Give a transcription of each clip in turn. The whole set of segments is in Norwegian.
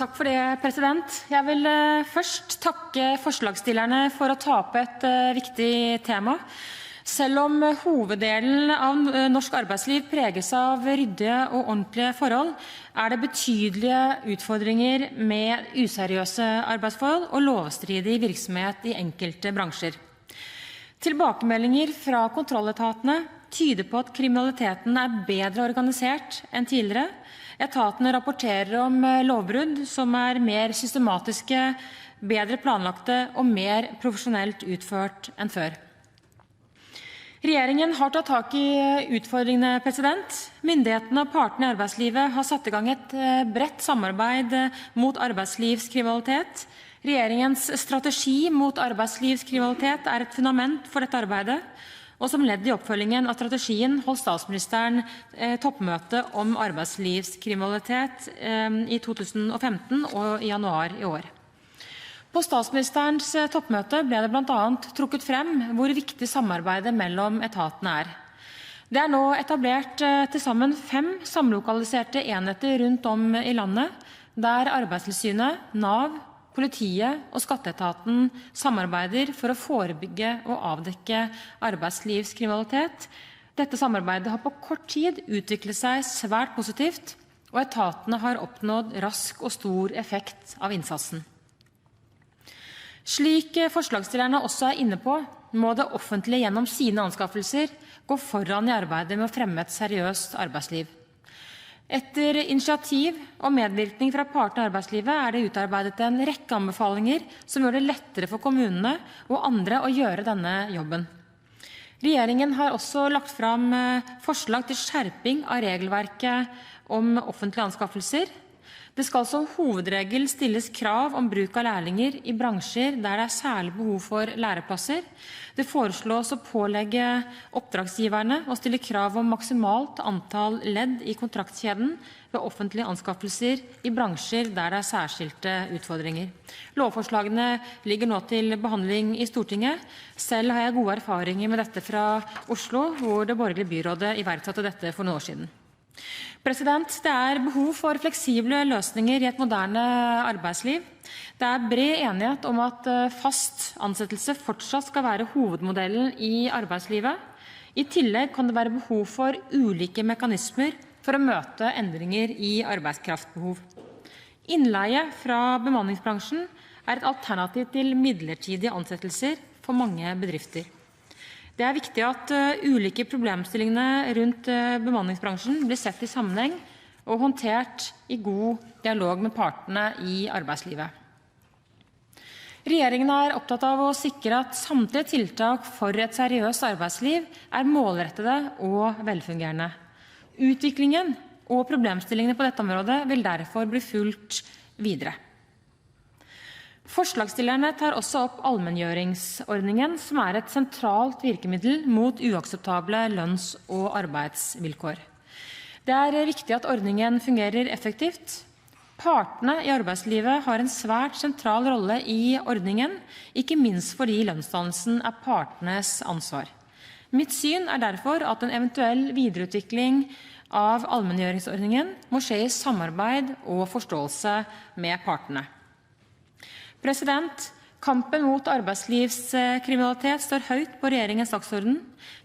Takk for det, president. Jeg vil først takke forslagsstillerne for å ta opp et viktig tema. Selv om hoveddelen av norsk arbeidsliv preges av ryddige og ordentlige forhold, det betydelige utfordringer med useriøse arbeidsforhold og lovstridig virksomhet i enkelte bransjer. Tilbakemeldinger fra kontrolletatene tyder på at kriminaliteten bedre organisert enn tidligere. Etatene rapporterer om lovbrudd som mer systematiske, bedre planlagte og mer profesjonelt utført enn før. Regjeringen har tatt tak i utfordringene, Myndighetene og partene i arbeidslivet har satt i gang et bredt samarbeid mot arbeidslivskriminalitet. Regjeringens strategi mot arbeidslivskriminalitet et fundament for dette arbeidet, og som ledd i oppfølgingen av strategien holdt statsministeren toppmøte om arbeidslivskriminalitet i 2015 og i januar i år. På statsministerens toppmøte ble det blant annet trukket frem hvor viktig samarbeidet mellom etatene Det nå etablert til sammen 5 samlokaliserte enheter rundt om i landet, der Arbeidstilsynet, Nav, Politiet og Skatteetaten samarbeider for å forebygge og avdekke arbeidslivskriminalitet. Dette samarbeidet har på kort tid utviklet seg svært positivt, og etatene har oppnådd rask og stor effekt av innsatsen. Slik forslagsstillerne også inne på, må det offentlige gjennom sine anskaffelser gå foran i arbeidet med å fremme et seriøst arbeidsliv. Etter initiativ og medvirkning fra partene i arbeidslivet det utarbeidet en rekke anbefalinger som gjør det lettere for kommunene og andre å gjøre denne jobben. Regjeringen har også lagt fram forslag til skjerping av regelverket om offentlige anskaffelser. Det skal som hovedregel stilles krav om bruk av lærlinger i bransjer der det særlig behov for læreplasser. Det foreslås å pålegge oppdragsgiverne å stille krav om maksimalt antall ledd i kontraktkjeden ved offentlige anskaffelser i bransjer der det særskilte utfordringer. Lovforslagene ligger nå til behandling i Stortinget. Selv har jeg gode erfaringer med dette fra Oslo, hvor det borgerlige byrådet iverksatte dette for noen år siden. Det behov for fleksible løsninger i et moderne arbeidsliv. Det bred enighet om at fast ansettelse fortsatt skal være hovedmodellen i arbeidslivet. I tillegg kan det være behov for ulike mekanismer for å møte endringer i arbeidskraftbehov. Innleie fra bemanningsbransjen et alternativ til midlertidige ansettelser for mange bedrifter. Det viktig at ulike problemstillingene rundt bemanningsbransjen blir sett i sammenheng og håndtert i god dialog med partene i arbeidslivet. Regjeringen opptatt av å sikre at samtlige tiltak for et seriøst arbeidsliv målrettede og velfungerende. Utviklingen og problemstillingene på dette området vil derfor bli fulgt videre. Forslagsstillerne tar også opp allmenngjøringsordningen, som et sentralt virkemiddel mot uakseptable lønns- og arbeidsvilkår. Det viktig at ordningen fungerer effektivt. Partene i arbeidslivet har en svært sentral rolle i ordningen, ikke minst fordi lønnsdannelsen partenes ansvar. Mitt syn derfor at en eventuell videreutvikling av allmenngjøringsordningen må skje i samarbeid og forståelse med partene. Kampen mot arbeidslivskriminalitet står høyt på regjeringens dagsorden.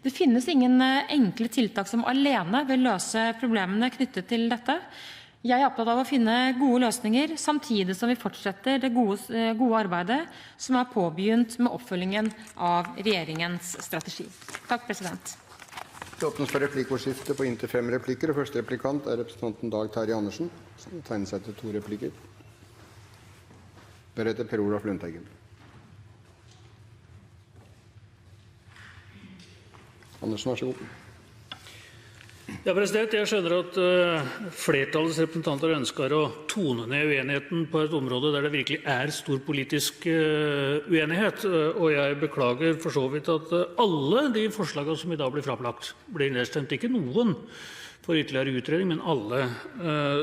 Det finnes ingen enkle tiltak som alene vil løse problemene knyttet til dette. Jeg opptatt av å finne gode løsninger, samtidig som vi fortsetter det gode arbeidet som påbegynt med oppfølgingen av regjeringens strategi. Takk, president. Det åpnes for replikkordskifte på inntil 5 replikker, og første replikant representanten Dag Terje Andersen, som tegner seg til 2 replikker. Deretter Per Olaf Lundteigen. Andersen, vær så god. Ja, president, jeg skjønner at flertallets representanter ønsker å tone ned uenigheten på et område der det virkelig stor politisk uenighet, og jeg beklager for så vidt at alle de forslagene som i dag blir framlagt, blir nedstemt. Ikke noen for ytterligere utredning, men alle.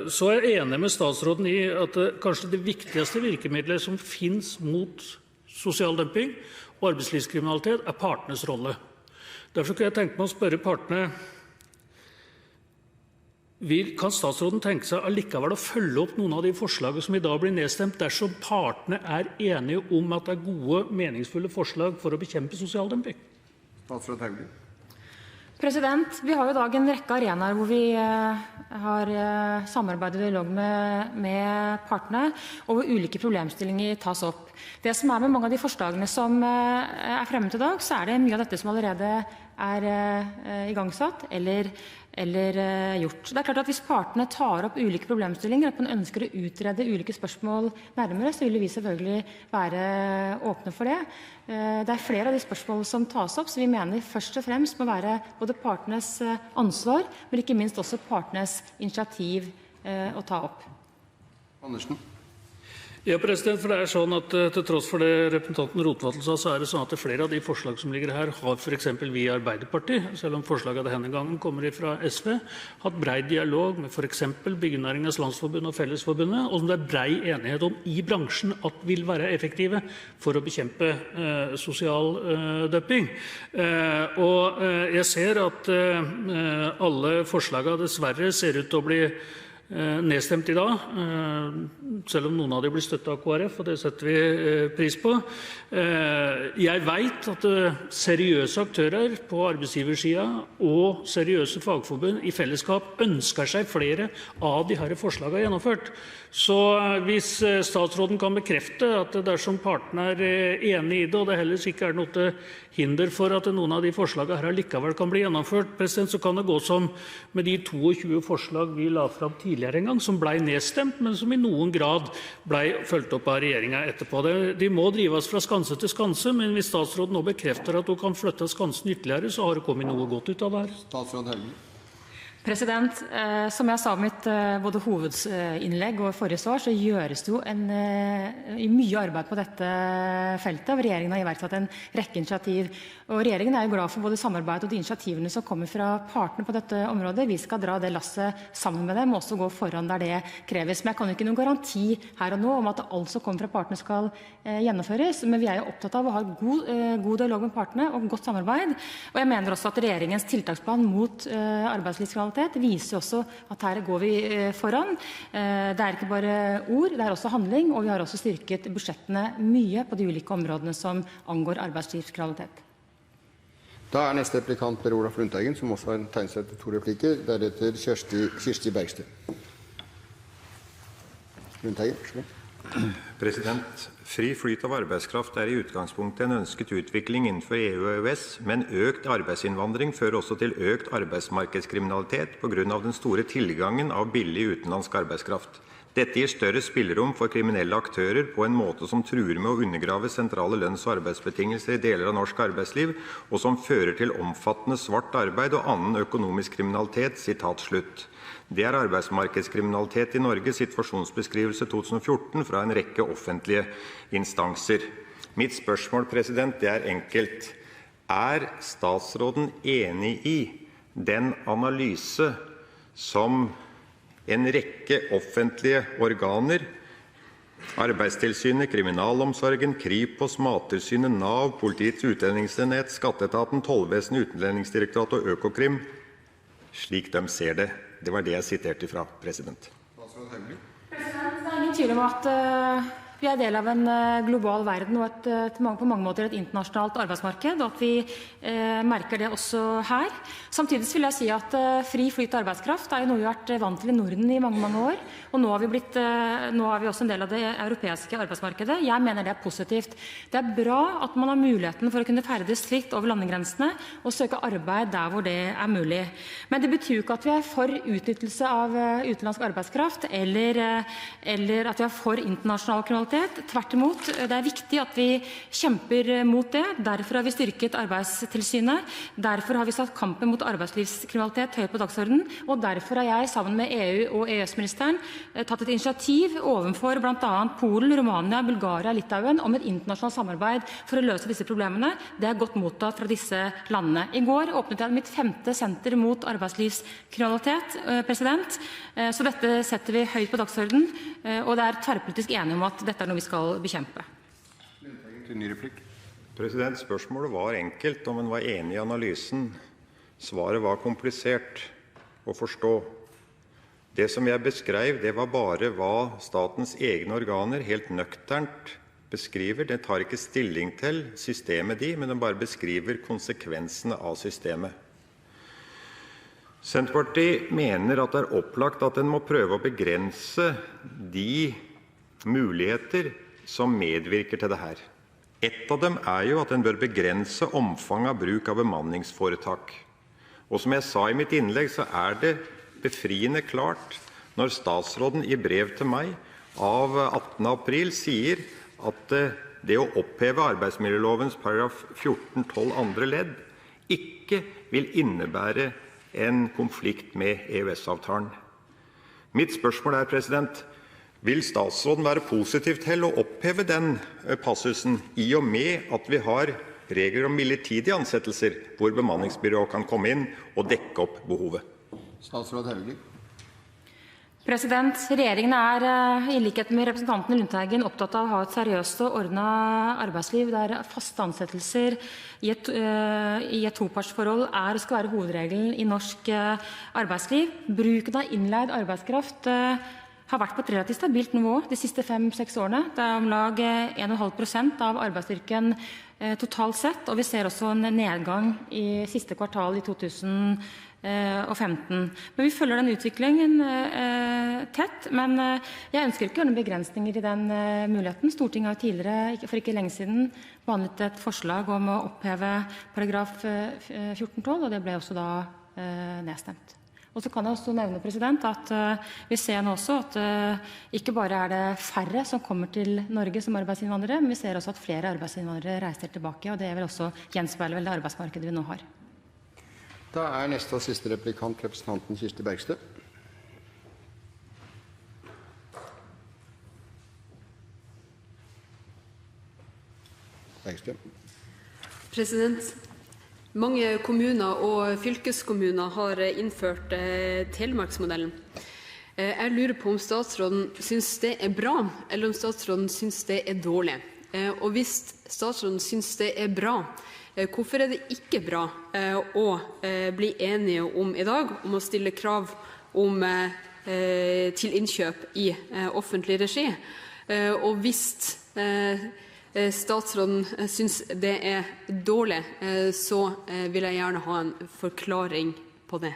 Så jeg enig med statsråden i at kanskje det viktigste virkemidlet som finnes mot sosial dumping og arbeidslivskriminalitet partenes rolle. Derfor kunne jeg tenke meg å spørre partene, Kan statsråden tenke seg allikevel å følge opp noen av de forslagene som i dag blir nedstemt, dersom partene enige om at det gode, meningsfulle forslag for å bekjempe sosial dumping? Statsråd Hauglie. Vi har i dag en rekke arenaer hvor vi har samarbeid og dialog med partene, og hvor ulike problemstillinger tas opp. Det som med mange av de forslagene som fremmet i dag, så det mye av dette som allerede igangsatt eller gjort. Det klart at hvis partene tar opp ulike problemstillinger, at man ønsker å utrede ulike spørsmål nærmere, så vil vi selvfølgelig være åpne for det. Det flere av de spørsmålene som tas opp, som vi mener først og fremst må være både partenes ansvar, men ikke minst også partenes initiativ å ta opp. Andersen. Ja, for det sånn at til tross for det representanten Rotevatn sa, så det sånn at flere av de forslag som ligger her, har for eksempel vi i Arbeiderpartiet, selv om forslaget denne gangen kommer fra SV, hatt bred dialog med for eksempel Byggenæringens Landsforbund og Fellesforbundet, og som det bred enighet om i bransjen at vil være effektive for å bekjempe sosial dumping. Og jeg ser at alle forslagene dessverre ser ut til å bli nedstemt i dag, selv om noen av dem blir støttet av KrF, og det setter vi pris på. Jeg vet at seriøse aktører på arbeidsgiversiden og seriøse fagforbund i fellesskap ønsker seg flere av de her forslagene gjennomført. Så hvis statsråden kan bekrefte at dersom partene enige i det, og det heller ikke noe til hinder for at noen av de forslagene her likevel kan bli gjennomført, så kan det gå som med de 22 forslag vi la fram tidligere en gang, som ble nedstemt, men som i noen grad ble fulgt opp av regjeringen etterpå. De må drives fra skanse til skanse, men hvis statsråden nå bekrefter at hun kan flytte skansen ytterligere, så har det kommet noe godt ut av det her. Statsråd Hauglie. Som jeg sa i mitt både hovedinnlegg og forrige svar, så gjøres det jo mye arbeid på dette feltet, og regjeringen har iverksatt en rekke initiativ. Og regjeringen jo glad for både samarbeid og de initiativene som kommer fra partene på dette området. Vi skal dra det lasset sammen med dem, og også gå foran der det kreves. Men jeg kan jo ikke noen garanti her og nå om at alt som kommer fra partene skal gjennomføres, men vi jo opptatt av å ha god dialog med partene og godt samarbeid. Og jeg mener også at regjeringens tiltaksplan mot arbeidslivskriminalitet viser også at her går vi foran. Det ikke bare ord, det også handling, og vi har også styrket budsjettene mye på de ulike områdene som angår arbeidslivskriminalitet. Da neste replikant Per Olaf Lundteigen, som også har tegnet seg til 2 replikker, deretter Kirsti Bergstø. Lundteigen, vær så god. President, fri flyt av arbeidskraft i utgangspunktet en ønsket utvikling innenfor EU og EØS, men økt arbeidsinnvandring fører også til økt arbeidsmarkedskriminalitet på grunn av den store tilgangen av billig utenlandsk arbeidskraft. Dette gir større spillerom for kriminelle aktører på en måte som truer med å undergrave sentrale lønns- og arbeidsbetingelser i deler av norsk arbeidsliv, og som fører til omfattende svart arbeid og annen økonomisk kriminalitet, sitat slutt. Det arbeidsmarkedskriminalitet i Norge, situasjonsbeskrivelse 2014 fra en rekke offentlige instanser. Mitt spørsmål, det enkelt. Statsråden enig i den analyse som en rekke offentlige organer, Arbeidstilsynet, Kriminalomsorgen, Kripos, Mattilsynet, NAV, Politiets utlendingsenhet, Skatteetaten, Tollvesenet, Utlendingsdirektoratet og Økokrim, slik de ser det? Det var det jeg siterte fra, president. Det ingen tvil om at vi del av en global verden og på mange måter et internasjonalt arbeidsmarked, og at vi merker det også her. Samtidig vil jeg si at fri flyt av arbeidskraft jo noe vi har vært vant til i Norden i mange, mange år, og nå vi også en del av det europeiske arbeidsmarkedet. Jeg mener det positivt. Det bra at man har muligheten for å kunne ferdes fritt over landegrensene og søke arbeid der hvor det mulig. Men det betyr jo ikke at vi for utnyttelse av utenlandsk arbeidskraft, eller at vi for internasjonal kriminalitet. Tvert imot, det viktig at vi kjemper mot det. Derfor har vi styrket Arbeidstilsynet. Derfor har vi satt kampen mot arbeidslivskriminalitet høyt på dagsordenen. Og derfor har jeg sammen med EU- og EØS-ministeren tatt et initiativ overfor bl.a. Polen, Romania, Bulgaria, Litauen om et internasjonalt samarbeid for å løse disse problemene. Det godt mottatt fra disse landene. I går åpnet jeg mitt 5. senter mot arbeidslivskriminalitet, så dette setter vi høyt på dagsordenen, og det tverrpolitisk enige om at dette noe vi skal bekjempe. President, spørsmålet var enkelt om en var enig i analysen. Svaret var komplisert å forstå. Det som jeg beskrev, det var bare hva statens egne organer helt nøkternt beskriver. Det tar ikke stilling til systemet men det bare beskriver konsekvensene av systemet. Senterpartiet mener at det er opplagt at en må prøve å begrense de muligheter som medvirker til det her. Et av dem er jo at en bør begrense omfanget av bruk av bemanningsforetak. Og som jeg sa i mitt innlegg, så er det befriende klart når statsråden i brev til meg av 18. april sier at det å oppheve arbeidsmiljølovens paragraf 14-12 andre ledd ikke vil innebære en konflikt med EØS-avtalen. Mitt spørsmål er, vil statsråden være positiv til å oppheve den passusen i og med at vi har regler om midlertidige ansettelser hvor bemanningsbyrå kan komme inn og dekke opp behovet? Statsråd Hauglie. Regjeringen i likhet med representanten Lundteigen, opptatt av å ha et seriøst og ordnet arbeidsliv der faste ansettelser i et topartsforhold skal være hovedregelen i norsk arbeidsliv. Bruken av innleid arbeidskraft har vært på et relativt stabilt nivå de siste 5-6 årene. Det er om lag 1,5% av arbeidsstyrken totalt sett, og vi ser også en nedgang i siste kvartal i 2015. Men vi følger den utviklingen tett, men jeg ønsker ikke å gjøre noen begrensninger i den muligheten. Stortinget har tidligere, for ikke lenge siden, behandlet et forslag om å oppheve paragraf 14-12, og det ble også da nedstemt. Og så kan jeg også nevne at vi ser nå også at ikke bare er det færre som kommer til Norge som arbeidsinnvandrere, men vi ser også at flere arbeidsinnvandrere reiser tilbake, og det vil også gjenspeile vel det arbeidsmarkedet vi nå har. Da er neste og siste replikant representanten Kirsti Bergstø. Mange kommuner og fylkeskommuner har innført Telemarksmodellen. Jeg lurer på om statsråden synes det er bra, eller om statsråden synes det er dårlig. Og hvis statsråden synes det er bra, hvorfor er det ikke bra å bli enige om i dag om å stille krav til innkjøp i offentlig regi? Og hvis statsråden synes det er dårlig, så vil jeg gjerne ha en forklaring på det.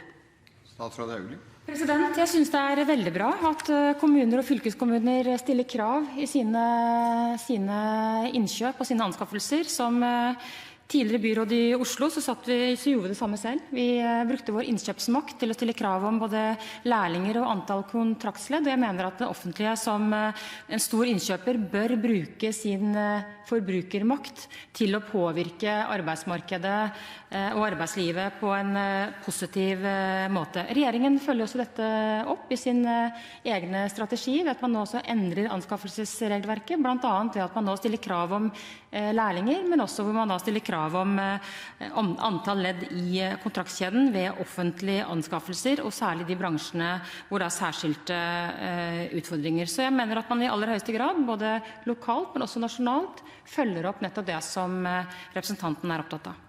Statsråd Hauglie. Jeg synes det er veldig bra at kommuner og fylkeskommuner stiller krav i sine innkjøp og sine anskaffelser. Som tidligere byråd i Oslo så gjorde vi det samme selv. Vi brukte vår innkjøpsmakt til å stille krav om både lærlinger og antall kontraktsledd. Og jeg mener at det offentlige som en stor innkjøper bør bruke sin forbrukermakt til å påvirke arbeidsmarkedet og arbeidslivet på en positiv måte. Regjeringen følger også dette opp i sin egne strategi ved at man nå også endrer anskaffelsesregelverket, blant annet ved at man nå stiller krav om lærlinger, men også hvor man da stiller krav om antall ledd i kontraktskjeden ved offentlige anskaffelser, og særlig de bransjene hvor det er særskilte utfordringer. Så jeg mener at man i aller høyeste grad, både lokalt, men også nasjonalt, følger opp nettopp det som representanten er opptatt av.